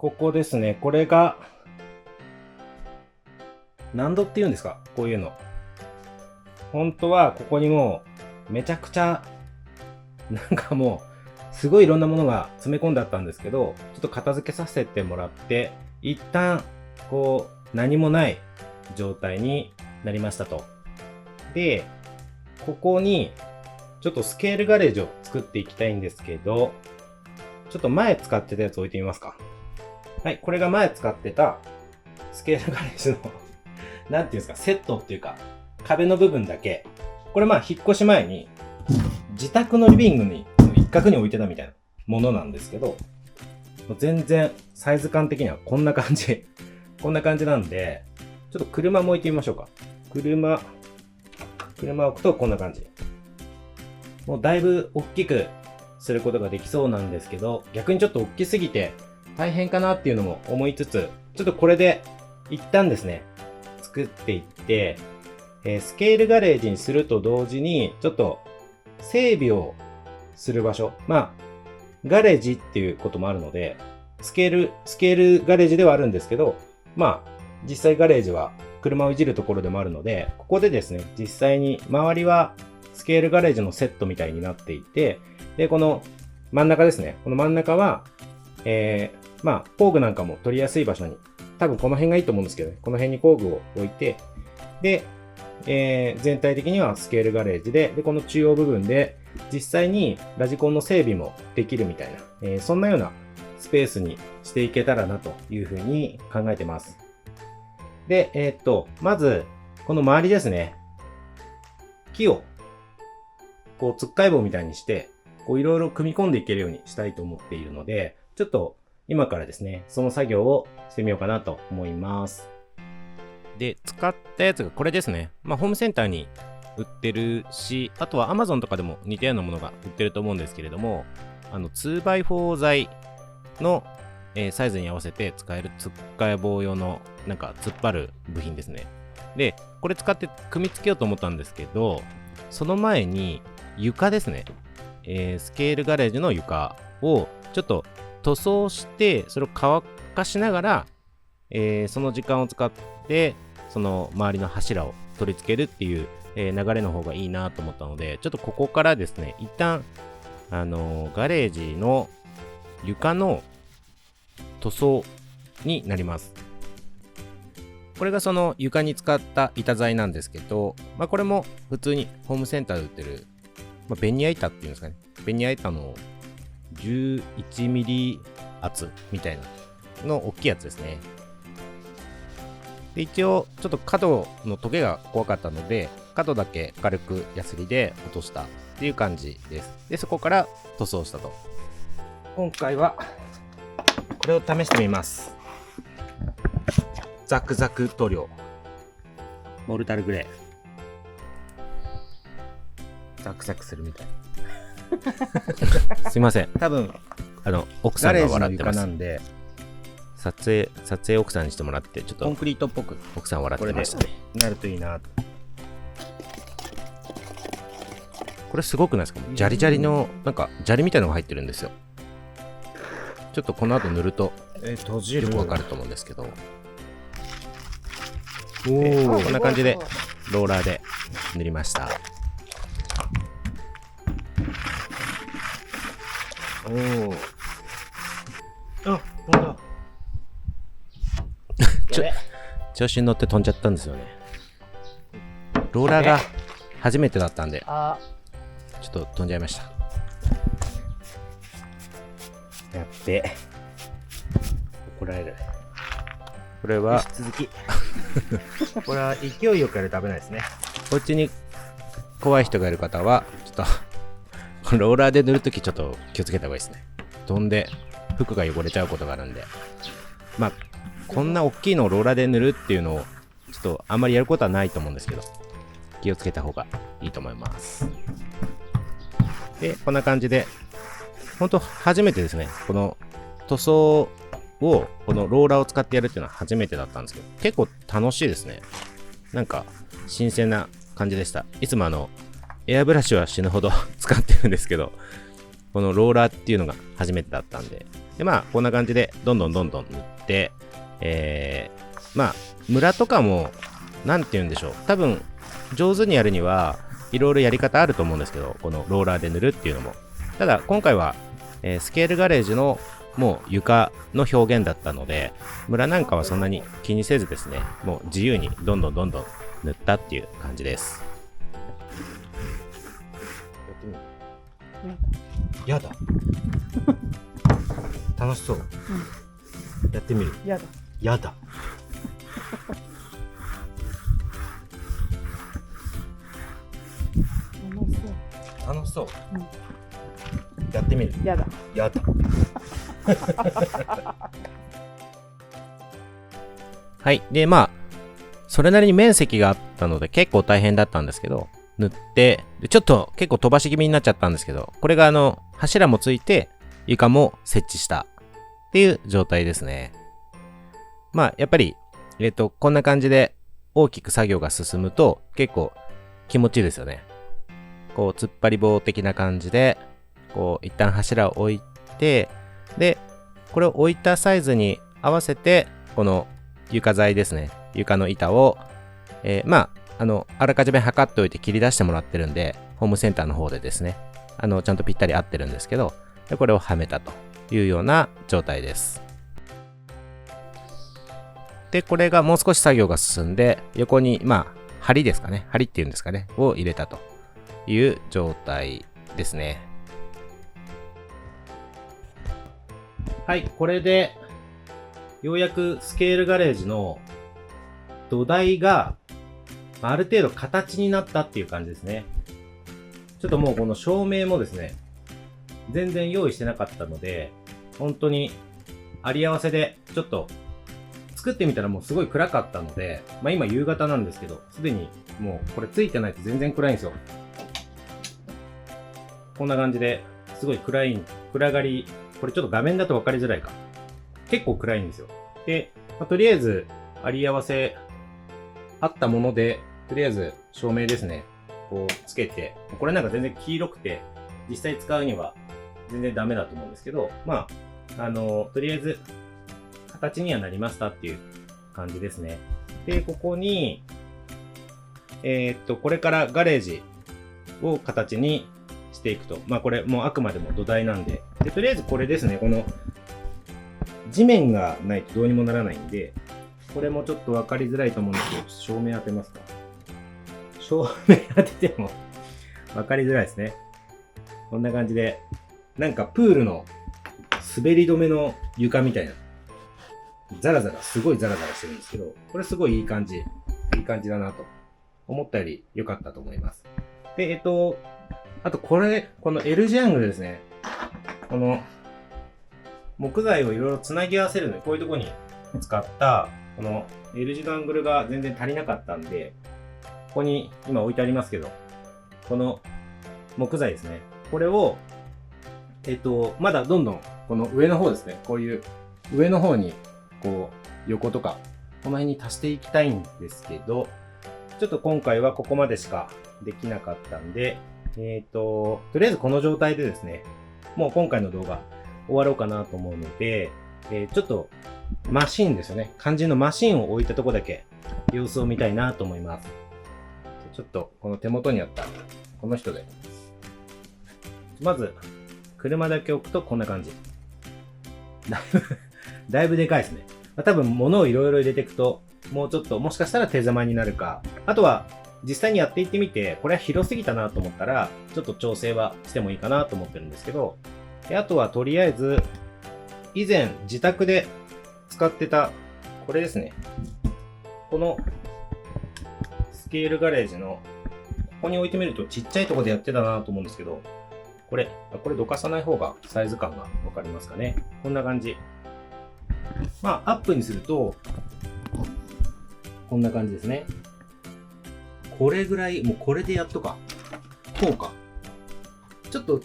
ここですね。これが、何度って言うんですか？こういうの。本当は、ここにもう、めちゃくちゃ、なんかもう、すごいいろんなものが詰め込んであったんですけど、ちょっと片付けさせてもらって、一旦、こう、何もない状態になりましたと。で、ここに、ちょっとスケールガレージを作っていきたいんですけど、ちょっと前使ってたやつ置いてみますか。はい、これが前使ってたスケールガレージのなんていうんですか、セットっていうか、壁の部分だけ。これ引っ越し前に、自宅のリビングに一角に置いてたみたいなものなんですけど、全然サイズ感的にはこんな感じ。こんな感じなんで、ちょっと車も置いてみましょうか。車置くとこんな感じ。もうだいぶ大きくすることができそうなんですけど、逆にちょっと大きすぎて大変かなっていうのも思いつつ、ちょっとこれで一旦ですね、作っていって、スケールガレージにすると同時に、ちょっと整備をする場所。ガレージっていうこともあるので、スケールガレージではあるんですけど、実際ガレージは車をいじるところでもあるので、ここでですね、実際に周りはスケールガレージのセットみたいになっていて、で、この真ん中ですね。この真ん中は、工具なんかも取りやすい場所に、多分この辺がいいと思うんですけどね、この辺に工具を置いて、で、全体的にはスケールガレージで、この中央部分で実際にラジコンの整備もできるみたいな、そんなようなスペースにしていけたらなというふうに考えてます。で、まず、この周りですね。木を、こう、つっかい棒みたいにして、こう、いろいろ組み込んでいけるようにしたいと思っているので、ちょっと、今からですね、その作業をしてみようかなと思います。で、使ったやつがこれですね。ホームセンターに売ってるし、あとは Amazon とかでも似たようなものが売ってると思うんですけれども、2x4 材の、サイズに合わせて使えるつっかい棒用のなんか突っ張る部品ですね。で、これ使って組み付けようと思ったんですけど、その前に床ですね。スケールガレージの床をちょっと塗装して、それを乾かしながら、その時間を使って、その周りの柱を取り付けるっていう、流れの方がいいなと思ったので、ちょっとここからですね、一旦、ガレージの床の塗装になります。これがその床に使った板材なんですけど、これも普通にホームセンターで売ってる、ベニヤ板っていうんですかね。ベニヤ板の11ミリ厚みたいなの大きいやつですね。で、一応ちょっと角のトゲが怖かったので、角だけ軽くヤスリで落としたっていう感じです。で、そこから塗装したと。今回はこれを試してみます。ザクザク塗料モルタルグレー。ザクザクするみたい。すいません。多分奥さんが笑ってます。なんで撮影奥さんにしてもらって、ちょっとコンクリートっぽく奥さん笑ってましたね。なるといいなと。これすごくないですか？ジャリジャリのなんか砂利みたいなのが入ってるんですよ。ちょっとこの後塗るとよくわかると思うんですけど、こんな感じでローラーで塗りました。調子に乗って飛んじゃったんですよね。ローラーが初めてだったんで、ちょっと飛んじゃいました。やって怒られる。これは続きこれは勢いよくやると危ないですね。お家に怖い人がいる方はちょっとこのローラーで塗るときちょっと気をつけた方がいいですね。飛んで服が汚れちゃうことがあるんで、こんな大きいのをローラーで塗るっていうのをちょっとあんまりやることはないと思うんですけど、気をつけた方がいいと思います。で、こんな感じで本当初めてですね。この塗装をこのローラーを使ってやるっていうのは初めてだったんですけど、結構楽しいですね。なんか新鮮な感じでした。いつもエアブラシは死ぬほど使ってるんですけど、このローラーっていうのが初めてだったんで、で、まあ、こんな感じで、どんどん塗って、まあ、ムラとかも、なんて言うんでしょう。多分、上手にやるには、いろいろやり方あると思うんですけど、このローラーで塗るっていうのも。ただ、今回は、スケールガレージのもう床の表現だったので、ムラなんかはそんなに気にせずですね、もう自由にどんどん塗ったっていう感じです。やだ。楽しそう。やってみる。やだ。やだ。楽しそう。やってみる。やだ。やだ。はい。で、まあ、それなりに面積があったので結構大変だったんですけど、塗って、でちょっと結構飛ばし気味になっちゃったんですけど、これが柱もついて床も設置したっていう状態ですね。まあ、やっぱり、こんな感じで大きく作業が進むと結構気持ちいいですよね。こう、突っ張り棒的な感じで、こう、一旦柱を置いて、で、これを置いたサイズに合わせて、この床材ですね。床の板を、まあ、あらかじめ測っておいて切り出してもらってるんで、ホームセンターの方でですね、ちゃんとぴったり合ってるんですけど、でこれをはめたというような状態です。で、これがもう少し作業が進んで、横に、まあ、梁ですかね。梁っていうんですかね。を入れたという状態ですね。はい、これで、ようやくスケールガレージの土台がある程度形になったっていう感じですね。ちょっともうこの照明もですね、全然用意してなかったので、本当にあり合わせでちょっと作ってみたらもうすごい暗かったので、まあ今夕方なんですけど、すでにもうこれついてないと全然暗いんですよ。こんな感じですごい暗がり、これちょっと画面だと分かりづらいか。結構暗いんですよ。で、まあ、とりあえずあり合わせあったもので、とりあえず照明ですね。こうつけて、これなんか全然黄色くて、実際使うには全然ダメだと思うんですけど、まあ、とりあえず形にはなりましたっていう感じですね。で、ここに、これからガレージを形にしていくと。まあこれもうあくまでも土台なんで。で、とりあえずこれですね、この地面がないとどうにもならないんで、これもちょっと分かりづらいと思うんですけど、照明当てますか。照明当てても分かりづらいですね。こんな感じで、なんかプールの滑り止めの床みたいな。すごいザラザラしてるんですけど、これすごいいい感じだなと思ったより良かったと思います。で、あとこの L 字アングルですね。この木材をいろいろつなぎ合わせるのに、こういうところに使った、この L 字のアングルが全然足りなかったんで、ここに今置いてありますけど、この木材ですね。これを、まだどんどん、この上の方ですね。こういう上の方に、こう、横とか、この辺に足していきたいんですけど、ちょっと今回はここまでしかできなかったんで、とりあえずこの状態でですね、もう今回の動画終わろうかなと思うので、ちょっとマシンですよね。肝心のマシンを置いたとこだけ様子を見たいなと思います。ちょっとこの手元にあったこの人で。まず、車だけ置くとこんな感じ。だいぶでかいですね。多分物をいろいろ入れていくと、もうちょっともしかしたら手狭になるか、あとは実際にやっていってみて、これは広すぎたなと思ったら、ちょっと調整はしてもいいかなと思ってるんですけど、であとはとりあえず、以前自宅で使ってた、これですね。このスケールガレージの、ここに置いてみるとちっちゃいところでやってたなと思うんですけど、これどかさない方がサイズ感がわかりますかね。こんな感じ。まあ、アップにすると、こんな感じですね。これぐらい、もうこれでやっとか。こうか。ちょっと、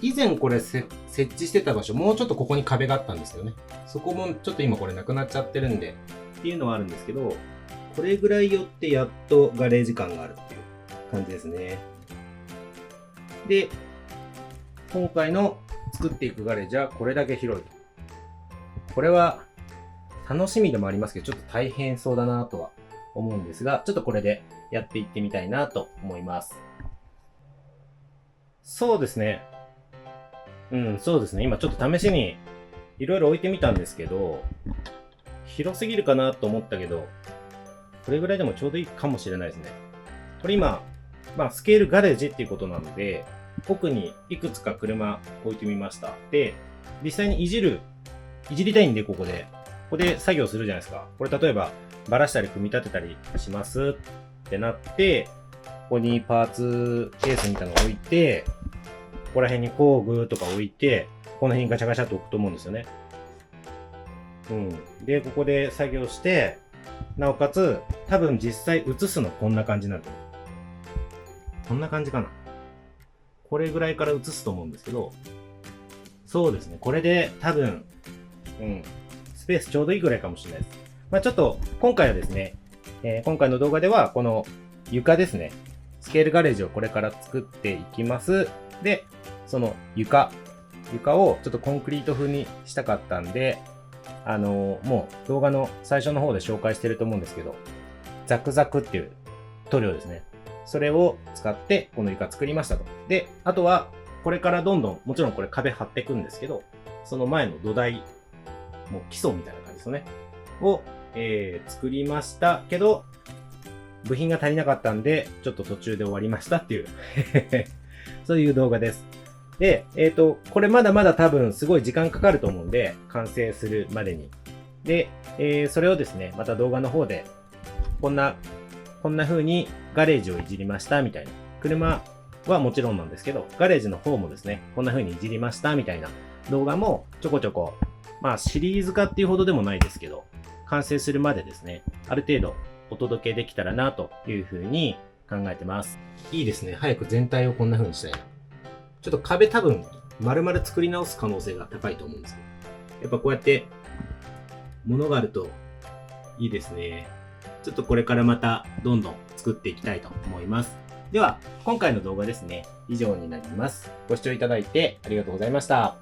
以前これ設置してた場所、もうちょっとここに壁があったんですよね。そこもちょっと今これなくなっちゃってるんで、っていうのはあるんですけど、これぐらい寄ってやっとガレージ感があるっていう感じですね。で、今回の作っていくガレージはこれだけ広い。これは楽しみでもありますけど、ちょっと大変そうだなとは思うんですが、ちょっとこれでやっていってみたいなと思います。そうですね。そうですね。今ちょっと試しにいろいろ置いてみたんですけど、広すぎるかなと思ったけど、これぐらいでもちょうどいいかもしれないですね。これ今、スケールガレージっていうことなので、奥にいくつか車置いてみました。で、実際にいじりたいんで、ここで作業するじゃないですか。これ例えば、バラしたり組み立てたりしますってなって、ここにパーツケースみたいなのを置いて、ここら辺に工具とか置いて、この辺にガチャガチャと置くと思うんですよね。で、ここで作業して、なおかつ、多分実際映すのこんな感じになると思う。こんな感じかな。これぐらいから映すと思うんですけど、そうですね。これで多分、スペースちょうどいいぐらいかもしれないです。ちょっと、今回はですね、今回の動画では、この床ですね。スケールガレージをこれから作っていきます。で、その床をちょっとコンクリート風にしたかったんで、もう動画の最初の方で紹介してると思うんですけど、ザクザクっていう塗料ですね。それを使ってこの床作りましたと。で、あとはこれからどんどん、もちろんこれ壁張っていくんですけど、その前の土台、もう基礎みたいな感じですよね。を、作りましたけど、部品が足りなかったんで、ちょっと途中で終わりましたっていうそういう動画です。で、これまだまだ多分すごい時間かかると思うんで、完成するまでに。で、それをですね、また動画の方で、こんな風にガレージをいじりましたみたいな。車はもちろんなんですけど、ガレージの方もですね、こんな風にいじりましたみたいな動画もちょこちょこ、シリーズ化っていうほどでもないですけど、完成するまでですね、ある程度お届けできたらなという風に考えてます。いいですね。早く全体をこんな風にしたいな。ちょっと壁多分丸々作り直す可能性が高いと思うんですけど、やっぱこうやって物があるといいですね。ちょっとこれからまたどんどん作っていきたいと思います。では、今回の動画ですね、以上になります。ご視聴いただいてありがとうございました。